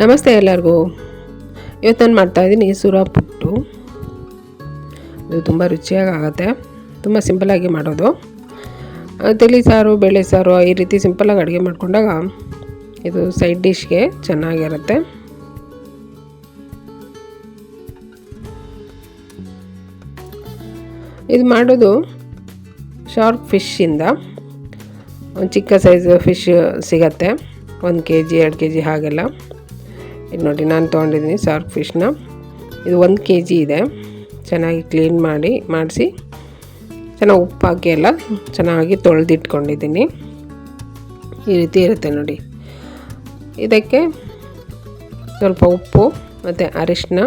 ನಮಸ್ತೆ ಎಲ್ಲರಿಗೂ. ಇವತ್ತು ನಾನು ಮಾಡ್ತಾಯಿದ್ದೀನಿ ಸುರಾ ಪುಟ್ಟು. ಇದು ತುಂಬ ರುಚಿಯಾಗಿ ಆಗುತ್ತೆ. ತುಂಬ ಸಿಂಪಲ್ಲಾಗಿ ಮಾಡೋದು. ತಿಳಿ ಸಾರು, ಬೇಳೆ ಸಾರು ಈ ರೀತಿ ಸಿಂಪಲ್ಲಾಗಿ ಅಡುಗೆ ಮಾಡಿಕೊಂಡಾಗ ಇದು ಸೈಡ್ ಡಿಶ್ಗೆ ಚೆನ್ನಾಗಿರುತ್ತೆ. ಇದು ಮಾಡೋದು ಶಾರ್ಕ್ ಫಿಶ್ಶಿಂದ. ಒಂದು ಚಿಕ್ಕ ಸೈಜ್ ಫಿಶ್ ಸಿಗತ್ತೆ, 1 kg 2 kg ಹಾಗೆಲ್ಲ. ಇದು ನೋಡಿ, ನಾನು ತೊಗೊಂಡಿದ್ದೀನಿ ಶಾರ್ಕ್ ಫಿಶ್ನ. ಇದು 1 kg ಇದೆ. ಚೆನ್ನಾಗಿ ಕ್ಲೀನ್ ಮಾಡಿಸಿ ಚೆನ್ನಾಗಿ ಉಪ್ಪು ಹಾಕಿ ಎಲ್ಲ ಚೆನ್ನಾಗಿ ತೊಳೆದಿಟ್ಕೊಂಡಿದ್ದೀನಿ. ಈ ರೀತಿ ಇರುತ್ತೆ ನೋಡಿ. ಇದಕ್ಕೆ ಸ್ವಲ್ಪ ಉಪ್ಪು ಮತ್ತು ಅರಿಶಿನ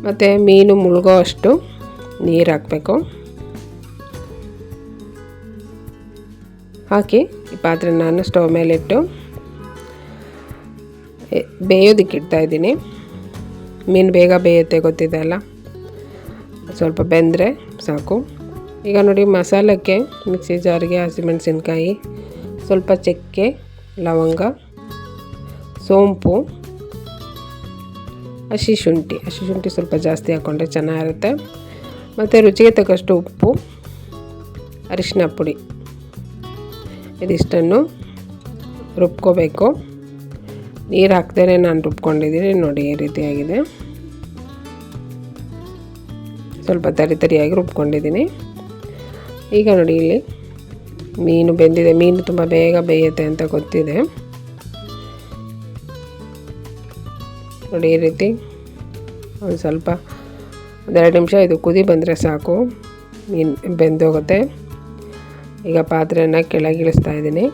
ಮತ್ತು ಮೀನು ಮುಳುಗೋ ಅಷ್ಟು ನೀರು ಹಾಕಬೇಕು. ಹಾಕಿ ಈ ಪಾತ್ರೆ ನಾನು ಸ್ಟವ್ ಮೇಲಿಟ್ಟು ಬೇಯೋದಕ್ಕೆ ಇಡ್ತಾಯಿದ್ದೀನಿ. ಮೀನು ಬೇಗ ಬೇಯುತ್ತೆ, ಗೊತ್ತಿದೆ ಅಲ್ಲ. ಸ್ವಲ್ಪ ಬೆಂದರೆ ಸಾಕು. ಈಗ ನೋಡಿ, ಮಸಾಲಕ್ಕೆ ಮಿಕ್ಸಿ ಜಾರಿಗೆ ಹಸಿಮೆಣಸಿನ್ಕಾಯಿ, ಸ್ವಲ್ಪ ಚಕ್ಕೆ, ಲವಂಗ, ಸೋಂಪು, ಹಸಿ ಶುಂಠಿ ಸ್ವಲ್ಪ ಜಾಸ್ತಿ ಹಾಕ್ಕೊಂಡ್ರೆ ಚೆನ್ನಾಗಿರುತ್ತೆ. ಮತ್ತು ರುಚಿಗೆ ತಕ್ಕಷ್ಟು ಉಪ್ಪು, ಅರಿಶಿನ ಪುಡಿ, ಇದಿಷ್ಟನ್ನು ರುಬ್ಕೋಬೇಕು. ನೀರು ಹಾಕ್ದೇ ನಾನು ರುಬ್ಕೊಂಡಿದ್ದೀನಿ ನೋಡಿ. ಈ ರೀತಿಯಾಗಿದೆ, ಸ್ವಲ್ಪ ತರಿಯಾಗಿ ರುಬ್ಕೊಂಡಿದ್ದೀನಿ. ಈಗ ನೋಡಿ, ಇಲ್ಲಿ ಮೀನು ಬೆಂದಿದೆ. ಮೀನು ತುಂಬ ಬೇಗ ಬೇಯುತ್ತೆ ಅಂತ ಗೊತ್ತಿದೆ ನೋಡಿ. ಈ ರೀತಿ ಒಂದು ಸ್ವಲ್ಪ 1-2 ನಿಮಿಷ ಇದು ಕುದಿ ಬಂದರೆ ಸಾಕು, ಮೀನು ಬೆಂದೋಗುತ್ತೆ. ಈಗ ಪಾತ್ರೆನ ಕೆಳಗಿಳಿಸ್ತಾ ಇದ್ದೀನಿ.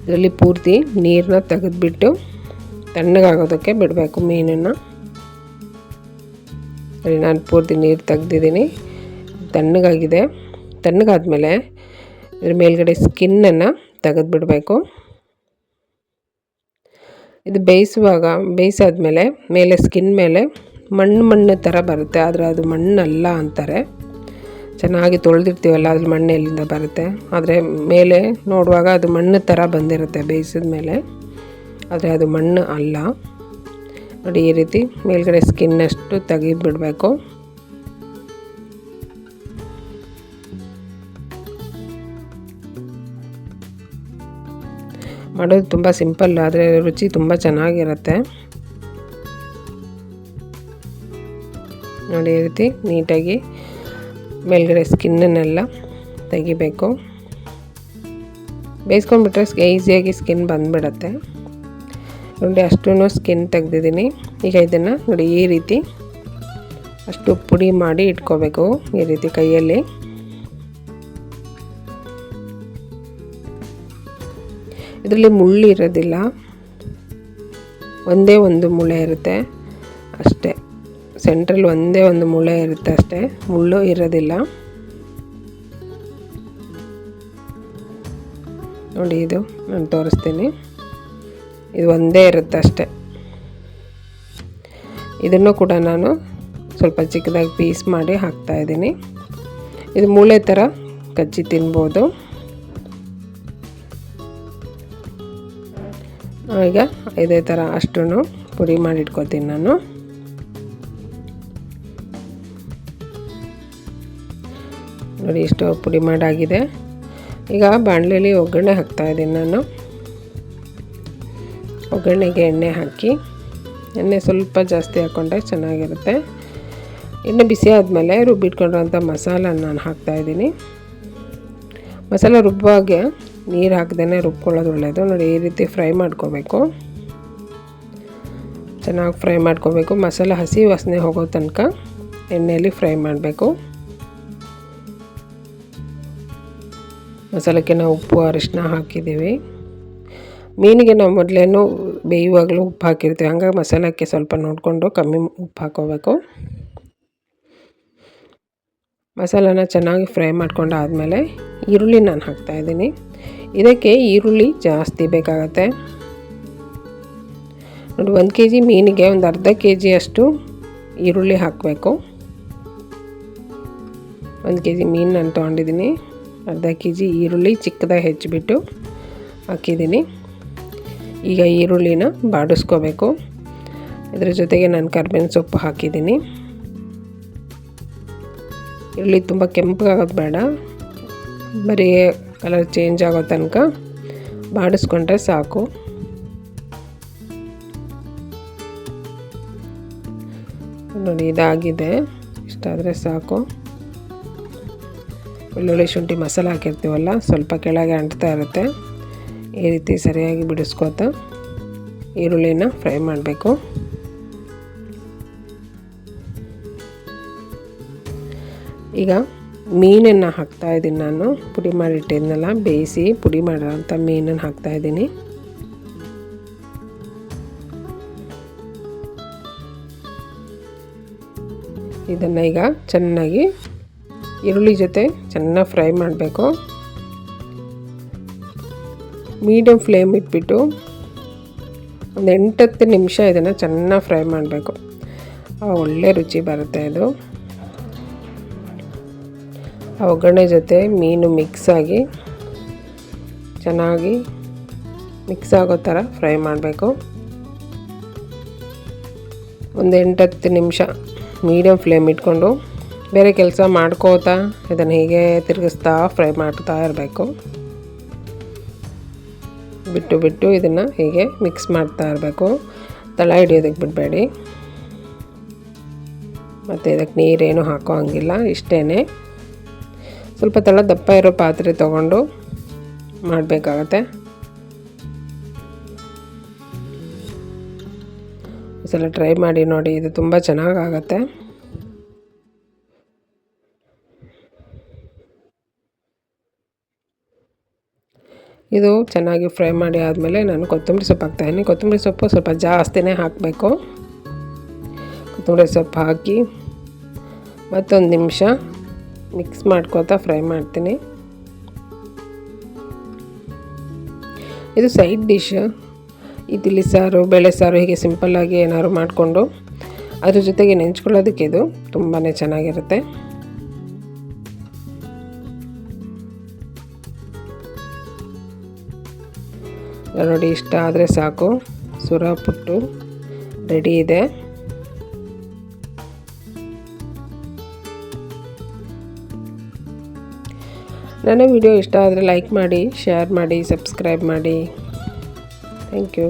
ಇದರಲ್ಲಿ ಪೂರ್ತಿ ನೀರನ್ನ ತೆಗೆದುಬಿಟ್ಟು ತಣ್ಣಗಾಗೋದಕ್ಕೆ ಬಿಡಬೇಕು ಮೀನನ್ನು. ಸರಿ, ನಾನು ಪೂರ್ತಿ ನೀರು ತೆಗ್ದಿದ್ದೀನಿ. ತಣ್ಣಗಾಗಿದೆ. ತಣ್ಣಗಾದ್ಮೇಲೆ ಇದ್ರ ಮೇಲ್ಗಡೆ ಸ್ಕಿನ್ನನ್ನು ತೆಗೆದುಬಿಡಬೇಕು. ಇದು ಬೇಯಿಸಾದ್ಮೇಲೆ ಮೇಲೆ ಸ್ಕಿನ್ ಮೇಲೆ ಮಣ್ಣು ಥರ ಬರುತ್ತೆ, ಆದರೆ ಅದು ಮಣ್ಣಲ್ಲ ಅಂತಾರೆ. ಚೆನ್ನಾಗಿ ತೊಳೆದಿರ್ತೀವಲ್ಲ, ಅದ್ರ ಮಣ್ಣು ಎಲ್ಲಿಂದ ಬರುತ್ತೆ. ಆದರೆ ಮೇಲೆ ನೋಡುವಾಗ ಅದು ಮಣ್ಣು ಥರ ಬಂದಿರುತ್ತೆ ಬೇಯಿಸಿದ ಮೇಲೆ, ಆದರೆ ಅದು ಮಣ್ಣು ಅಲ್ಲ ನೋಡಿ. ಈ ರೀತಿ ಮೇಲ್ಗಡೆ ಸ್ಕಿನ್ನಷ್ಟು ತೆಗೆದುಬಿಡಬೇಕು. ಮಾಡೋದು ತುಂಬ ಸಿಂಪಲ್, ಆದರೆ ರುಚಿ ತುಂಬ ಚೆನ್ನಾಗಿರುತ್ತೆ ನೋಡಿ. ಈ ರೀತಿ ನೀಟಾಗಿ ಮೇಲ್ಗಡೆ ಸ್ಕಿನ್ನನ್ನೆಲ್ಲ ತೆಗಿಬೇಕು. ಬೇಯಿಸ್ಕೊಂಡ್ಬಿಟ್ರೆ ಈಸಿಯಾಗಿ ಸ್ಕಿನ್ ಬಂದುಬಿಡತ್ತೆ ನೋಡಿ. ಅಷ್ಟೂ ಸ್ಕಿನ್ ತೆಗ್ದಿದ್ದೀನಿ. ಈಗ ಇದನ್ನು ನೋಡಿ, ಈ ರೀತಿ ಅಷ್ಟು ಪುಡಿ ಮಾಡಿ ಇಟ್ಕೋಬೇಕು. ಈ ರೀತಿ ಕೈಯಲ್ಲಿ ಇದರಲ್ಲಿ ಮುಳ್ಳು ಇರೋದಿಲ್ಲ, ಒಂದೇ ಒಂದು ಮುಳೆ ಇರುತ್ತೆ ಅಷ್ಟೇ. ಸೆಂಟ್ರಲ್ಲಿ ಒಂದೇ ಒಂದು ಮುಳೆ ಇರುತ್ತೆ ಅಷ್ಟೇ, ಮುಳ್ಳು ಇರೋದಿಲ್ಲ ನೋಡಿ. ಇದು ನಾನು ತೋರಿಸ್ತೀನಿ, ಇದು ಒಂದೇ ಇರುತ್ತೆ ಅಷ್ಟೇ. ಇದನ್ನು ಕೂಡ ನಾನು ಸ್ವಲ್ಪ ಚಿಕ್ಕದಾಗಿ ಪೀಸ್ ಮಾಡಿ ಹಾಕ್ತಾಯಿದ್ದೀನಿ. ಇದು ಮೂಳೆ ಥರ ಕಚ್ಚಿ ತಿನ್ಬೋದು. ಈಗ ಇದೇ ಥರ ಅಷ್ಟೂ ಪುಡಿ ಮಾಡಿ ಇಟ್ಕೊತೀನಿ ನಾನು. ನೋಡಿ, ಇಷ್ಟು ಪುಡಿ ಮಾಡಾಗಿದೆ. ಈಗ ಬಾಣಲೆಯಲ್ಲಿ ಒಗ್ಗರಣೆ ಹಾಕ್ತಾಯಿದ್ದೀನಿ ನಾನು. ಒಗ್ಗರಣೆಗೆ ಎಣ್ಣೆ ಹಾಕಿ, ಎಣ್ಣೆ ಸ್ವಲ್ಪ ಜಾಸ್ತಿ ಹಾಕ್ಕೊಂಡ್ರೆ ಚೆನ್ನಾಗಿರುತ್ತೆ. ಎಣ್ಣೆ ಬಿಸಿ ಆದಮೇಲೆ ರುಬ್ಬಿಟ್ಕೊಂಡಿರೋಂಥ ಮಸಾಲ ನಾನು ಹಾಕ್ತಾಯಿದ್ದೀನಿ. ಮಸಾಲ ರುಬ್ಬುವಾಗೆ ನೀರು ಹಾಕ್ದೇ ರುಬ್ಕೊಳ್ಳೋದು ಒಳ್ಳೆಯದು ನೋಡಿ. ಈ ರೀತಿ ಫ್ರೈ ಮಾಡ್ಕೋಬೇಕು, ಚೆನ್ನಾಗಿ ಫ್ರೈ ಮಾಡ್ಕೋಬೇಕು. ಮಸಾಲ ಹಸಿ ವಾಸನೆ ಹೋಗೋ ತನಕ ಎಣ್ಣೆಯಲ್ಲಿ ಫ್ರೈ ಮಾಡಬೇಕು. ಮಸಾಲಕ್ಕೆ ನಾವು ಉಪ್ಪು ಅರಿಶಿನ ಹಾಕಿದ್ದೀವಿ. ಮೀನಿಗೆ ನಾವು ಮೊದಲೇನು ಬೇಯುವಾಗಲೂ ಉಪ್ಪು ಹಾಕಿರ್ತೀವಿ, ಹಂಗಾಗಿ ಮಸಾಲಕ್ಕೆ ಸ್ವಲ್ಪ ನೋಡಿಕೊಂಡು ಕಮ್ಮಿ ಉಪ್ಪು ಹಾಕ್ಕೋಬೇಕು. ಮಸಾಲಾನ ಚೆನ್ನಾಗಿ ಫ್ರೈ ಮಾಡ್ಕೊಂಡಾದಮೇಲೆ ಈರುಳ್ಳಿ ನಾನು ಹಾಕ್ತಾಯಿದ್ದೀನಿ. ಇದಕ್ಕೆ ಈರುಳ್ಳಿ ಜಾಸ್ತಿ ಬೇಕಾಗತ್ತೆ ನೋಡಿ. 1 kg ಮೀನಿಗೆ ಒಂದು ಅರ್ಧ kg ಅಷ್ಟು ಈರುಳ್ಳಿ ಹಾಕಬೇಕು. 1 kg ಮೀನು ನಾನು ತೊಗೊಂಡಿದ್ದೀನಿ. ಅರ್ಧ kg ಈರುಳ್ಳಿ ಚಿಕ್ಕದಾಗಿ ಹೆಚ್ಚಿಬಿಟ್ಟು ಹಾಕಿದ್ದೀನಿ. ಈಗ ಈರುಳ್ಳಿನ ಬಾಡಿಸ್ಕೋಬೇಕು. ಇದ್ರ ಜೊತೆಗೆ ನಾನು ಕರಿಬೇವಿನ ಸೊಪ್ಪು ಹಾಕಿದ್ದೀನಿ. ಈರುಳ್ಳಿ ತುಂಬ ಕೆಂಪಗಾಗೋದು ಬೇಡ, ಬರೀ ಕಲರ್ ಚೇಂಜ್ ಆಗೋ ತನಕ ಬಾಡಿಸ್ಕೊಂಡ್ರೆ ಸಾಕು. ನೋಡಿ ಇದಾಗಿದೆ, ಇಷ್ಟಾದರೆ ಸಾಕು. ಬೆಳ್ಳುಳ್ಳಿ ಶುಂಠಿ ಮಸಾಲೆ ಹಾಕಿರ್ತೀವಲ್ಲ, ಸ್ವಲ್ಪ ಕೆಳಗೆ ಅಂಟ್ತಾ ಇರುತ್ತೆ. ಈ ರೀತಿ ಸರಿಯಾಗಿ ಬಿಡಿಸ್ಕೋತಾ ಈರುಳ್ಳಿನ ಫ್ರೈ ಮಾಡಬೇಕು. ಈಗ ಮೀನನ್ನು ಹಾಕ್ತಾಯಿದ್ದೀನಿ. ನಾನು ಪುಡಿ ಮಾಡಿಟ್ಟಿದ್ನಲ್ಲ, ಬೇಯಿಸಿ ಪುಡಿ ಮಾಡೋಂಥ ಮೀನನ್ನು ಹಾಕ್ತಾಯಿದ್ದೀನಿ. ಇದನ್ನು ಈಗ ಚೆನ್ನಾಗಿ ಈರುಳ್ಳಿ ಜೊತೆ ಚೆನ್ನಾಗಿ ಫ್ರೈ ಮಾಡಬೇಕು. ಮೀಡಿಯಮ್ ಫ್ಲೇಮ್ ಇಟ್ಬಿಟ್ಟು ಒಂದು 8-10 ನಿಮಿಷ ಇದನ್ನು ಚೆನ್ನಾಗಿ ಫ್ರೈ ಮಾಡಬೇಕು. ಒಳ್ಳೆ ರುಚಿ ಬರುತ್ತೆ ಇದು. ಆ ಒಗ್ಗರಣೆ ಜೊತೆ ಮೀನು ಮಿಕ್ಸಾಗಿ ಚೆನ್ನಾಗಿ ಮಿಕ್ಸ್ ಆಗೋ ಥರ ಫ್ರೈ ಮಾಡಬೇಕು. ಒಂದು 8-10 ನಿಮಿಷ ಮೀಡಿಯಮ್ ಫ್ಲೇಮ್ ಇಟ್ಕೊಂಡು ಬೇರೆ ಕೆಲಸ ಮಾಡ್ಕೋತಾ ಇದನ್ನು ಹೀಗೆ ತಿರುಗಿಸ್ತಾ ಫ್ರೈ ಮಾಡ್ತಾ ಇರಬೇಕು. ಬಿಟ್ಟು ಇದನ್ನು ಹೀಗೆ ಮಿಕ್ಸ್ ಮಾಡ್ತಾ ಇರಬೇಕು. ತಳ ಹಿಡಿಯೋದಕ್ಕೆ ಬಿಡಬೇಡಿ. ಮತ್ತು ಇದಕ್ಕೆ ನೀರೇನು ಹಾಕೋ ಹಂಗಿಲ್ಲ, ಇಷ್ಟೇ. ಸ್ವಲ್ಪ ತಳ ದಪ್ಪ ಇರೋ ಪಾತ್ರೆ ತೊಗೊಂಡು ಮಾಡಬೇಕಾಗತ್ತೆ. ಒಂದ್ಸಲ ಟ್ರೈ ಮಾಡಿ ನೋಡಿ, ಇದು ತುಂಬ ಚೆನ್ನಾಗಾಗತ್ತೆ. ಇದು ಚೆನ್ನಾಗಿ ಫ್ರೈ ಮಾಡಿ ಆದಮೇಲೆ ನಾನು ಕೊತ್ತಂಬರಿ ಸೊಪ್ಪು ಹಾಕ್ತಾಯಿದ್ದೀನಿ. ಕೊತ್ತಂಬರಿ ಸೊಪ್ಪು ಸ್ವಲ್ಪ ಜಾಸ್ತಿನೇ ಹಾಕಬೇಕು. ಕೊತ್ತಂಬರಿ ಸೊಪ್ಪು ಹಾಕಿ ಮತ್ತೊಂದು ನಿಮಿಷ ಮಿಕ್ಸ್ ಮಾಡ್ಕೋತಾ ಫ್ರೈ ಮಾಡ್ತೀನಿ. ಇದು ಸೈಡ್ ಡಿಶ್. ಈ ತಿಳಿ ಸಾರು, ಬೇಳೆ ಸಾರು ಹೀಗೆ ಸಿಂಪಲ್ಲಾಗಿ ಏನಾದ್ರು ಮಾಡಿಕೊಂಡು ಅದ್ರ ಜೊತೆಗೆ ನೆಂಚ್ಕೊಳ್ಳೋದಕ್ಕೆ ಇದು ತುಂಬಾ ಚೆನ್ನಾಗಿರುತ್ತೆ. ನೋಡಿ, ಇಷ್ಟ ಆದರೆ ಸಾಕು. ಸುರ ಪುಟ್ಟು ರೆಡಿ ಇದೆ. ನನ್ನ ವಿಡಿಯೋ ಇಷ್ಟ ಆದರೆ ಲೈಕ್ ಮಾಡಿ, ಶೇರ್ ಮಾಡಿ, ಸಬ್ಸ್ಕ್ರೈಬ್ ಮಾಡಿ. Thank you.